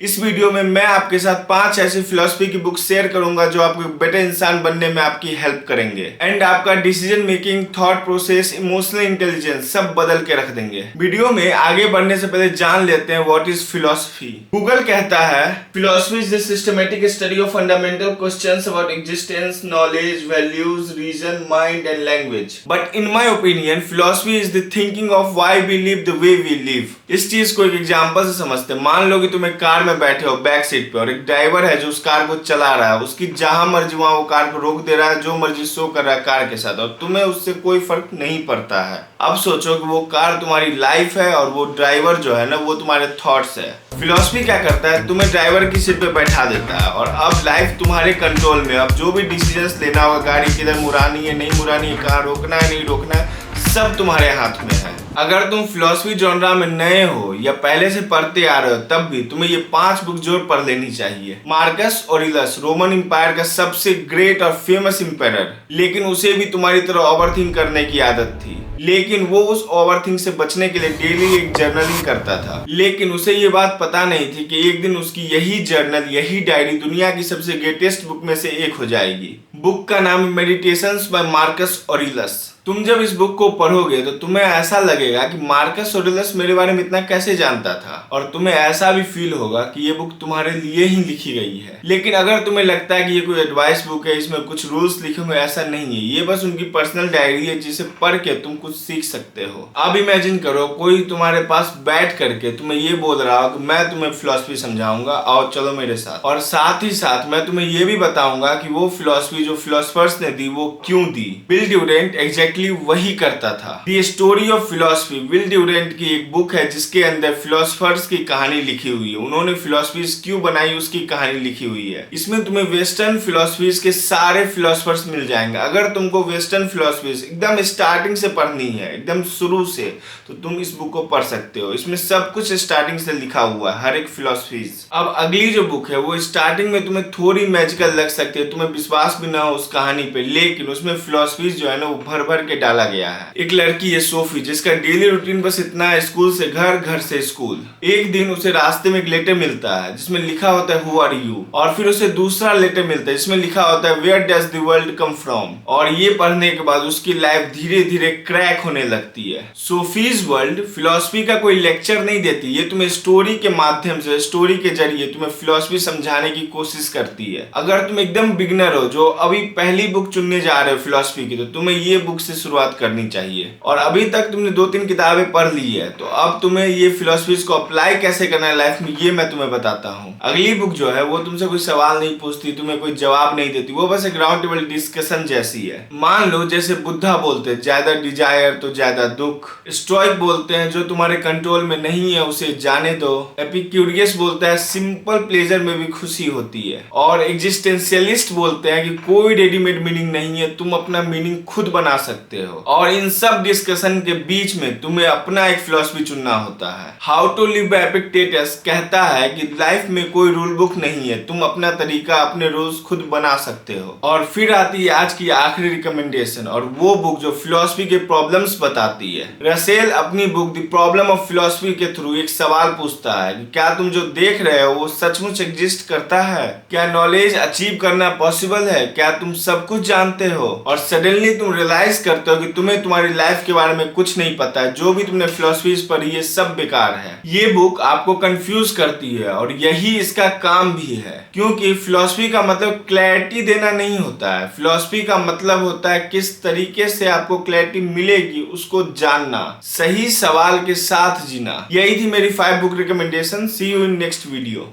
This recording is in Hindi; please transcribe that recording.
इस वीडियो में मैं आपके साथ 5 ऐसी फिलोसफी की बुक शेयर करूंगा जो आपको एक बेटर इंसान बनने में आपकी हेल्प करेंगे एंड आपका decision making, thought process, emotional intelligence सब बदल के रख देंगे। वीडियो में आगे बढ़ने से पहले जान लेते हैं व्हाट इज फिलोसफी। गूगल कहता है philosophy is the systematic study of fundamental questions about existence, knowledge, values, reason, mind and language. But in my opinion philosophy is the thinking of why we live the way we live. इस चीज को एक एग्जांपल से समझते हैं। मान लो कि तुम एक कार में बैठे हो बैक सीट पे और एक ड्राइवर है जो उस कार को चला रहा है। उसकी जहां मर्जी वहां वो कार को रोक दे रहा है, जो मर्जी शो कर रहा है कार के साथ, और तुम्हें उससे कोई फर्क नहीं पड़ता है। अब सोचो कि वो कार तुम्हारी लाइफ है और वो ड्राइवर जो है ना वो तुम्हारे थॉट्स है। फिलोसफी क्या करता है, तुम्हें ड्राइवर की सीट पे बैठा देता है और अब लाइफ तुम्हारे कंट्रोल में। अब जो भी डिसीजंस लेना होगा, गाड़ी किधर मुड़ानी है, नहीं मुड़ानी है, कहाँ रोकना है, नहीं रोकना है, सब तुम्हारे हाथ में है। अगर तुम फिलोसफी जॉनरा में नए हो या पहले से पढ़ते आ रहे हो तब भी तुम्हें ये 5 बुक जरूर पढ़ लेनी चाहिए। मार्कस ऑरेलियस रोमन एम्पायर का सबसे ग्रेट और फेमस एम्पायर, लेकिन उसे भी तुम्हारी तरह ओवरथिंक करने की आदत थी। लेकिन वो उस ओवरथिंक से बचने के लिए डेली एक जर्नलिंग करता था। लेकिन उसे ये बात पता नहीं थी कि एक दिन उसकी यही जर्नल, यही डायरी दुनिया की सबसे ग्रेटेस्ट बुक में से एक हो जाएगी। बुक का नाम मेडिटेशंस बाय मार्कस ऑरेलियस। तुम जब इस बुक को पढ़ोगे तो तुम्हें ऐसा लगेगा कि मार्कस ऑरेलियस मेरे बारे में इतना कैसे जानता था, और तुम्हें ऐसा भी फील होगा कि ये बुक तुम्हारे लिए ही लिखी गई है। लेकिन अगर तुम्हें लगता है कि ये कोई एडवाइस बुक है, इसमें कुछ रूल्स लिखे हुए, ऐसा नहीं है। ये बस उनकी पर्सनल डायरी है जिसे पढ़ के तुम कुछ सीख सकते हो। अब इमेजिन करो कोई तुम्हारे पास बैठ करके तुम्हें ये बोल रहा हो कि मैं तुम्हें फिलोसफी समझाऊंगा, आओ चलो मेरे साथ। और साथ ही साथ मैं तुम्हें ये भी बताऊंगा कि वो फिलोसफी जो फिलोसफर्स ने दी वो क्यों दी। विल ड्यूरेंट एग्जैक्टली वही करता था। The story of philosophy Will Durant की एक बुक है जिसके अंदर फिलोसफर्स की कहानी लिखी हुई है। उन्होंने फिलोसफी क्यों बनाई उसकी कहानी लिखी हुई है। इसमें तुम्हें वेस्टर्न फिलोसफीज के सारे फिलोसफर्स मिल जाएंगे। अगर तुमको वेस्टर्न फिलोसफीज एकदम स्टार्टिंग से पढ़नी है, एकदम शुरू से, तो तुम इस बुक को पढ़ सकते हो। इसमें सब कुछ स्टार्टिंग से लिखा हुआ है, हर एक फिलोसफीज। अब अगली जो बुक है वो स्टार्टिंग में तुम्हें थोड़ी मैजिकल लग सकती है, तुम्हें विश्वास भी ना हो उस कहानी पे, लेकिन उसमें फिलोसफीज जो है ना वो भर भर के डाला गया है। एक लड़की है सोफी जिसका डेली रूटीन बस इतना है, स्कूल से घर, घर से स्कूल। एक दिन उसे रास्ते में एक लेटर मिलता है जिसमें लिखा होता है हु आर यू, और फिर उसे दूसरा लेटर मिलता है जिसमें लिखा होता है where does the world come from. और ये पढ़ने के बाद उसकी लाइफ धीरे धीरे क्रैक होने लगती है। सोफीज वर्ल्ड फिलोसफी का कोई लेक्चर नहीं देती, ये तुम्हें स्टोरी के माध्यम से, स्टोरी के जरिए तुम्हें फिलोसफी समझाने की कोशिश करती है। अगर तुम एकदम बिगनर हो जो अभी पहली बुक चुनने जा रहे हो फिलोसफी की, तो तुम्हें ये बुक से शुरुआत करनी चाहिए। और अभी तक तुमने 2-3 किताबें पढ़ ली है, तो अब तुम्हें ये फिलोसफीज को अप्लाई कैसे करना है लाइफ में, ये मैं तुम्हें बताता हूँ। अगली बुक जो है वो तुमसे कोई सवाल नहीं पूछती, तुम्हें कोई जवाब नहीं देती, वो बस एक राउंड टेबल डिस्कशन जैसी है। मान लो जैसे बुद्धा बोलते हैं ज्यादा डिजायर तो ज्यादा दुख। स्टोइक बोलते हैं जो तुम्हारे कंट्रोल में नहीं है उसे जाने दो। एपिक्यूरियस बोलता है सिंपल प्लेजर में भी खुशी होती है। और एग्जिस्टेंशियलिस्ट बोलते हैं कि कोई रेडीमेड मीनिंग नहीं है, तुम अपना मीनिंग खुद बना सकते हो। और इन सब डिस्कशन के बीच में तुम्हें अपना एक फिलोसफी चुनना होता है। How to live by Epictetus कहता है कि लाइफ में कोई रूल बुक नहीं है, तुम अपना तरीका, अपने रूल्स खुद बना सकते हो। और फिर आती है आज की आखिरी रिकमेंडेशन, और वो बुक जो फिलोसफी के प्रॉब्लम्स बताती है। रसेल अपनी book the problem of philosophy के थ्रू एक सवाल पूछता है कि क्या तुम जो देख रहे हो वो सचमुच एग्जिस्ट करता है? क्या नॉलेज अचीव करना पॉसिबल है? क्या तुम सब कुछ जानते हो? और सडनली तुम रियलाइज करते हो कि तुम्हें तुम्हारी लाइफ के बारे में कुछ नहीं पता है, जो भी तुमने फिलोसफीज पढ़ी ये सब बेकार है। ये बुक आपको कंफ्यूज करती है और यही इसका काम भी है, क्योंकि फिलोसफी का मतलब क्लैरिटी देना नहीं होता है। फिलोसफी का मतलब होता है किस तरीके से आपको क्लैरिटी मिलेगी उसको जानना, सही सवाल के साथ जीना। यही थी मेरी 5 book recommendation. See you in next video.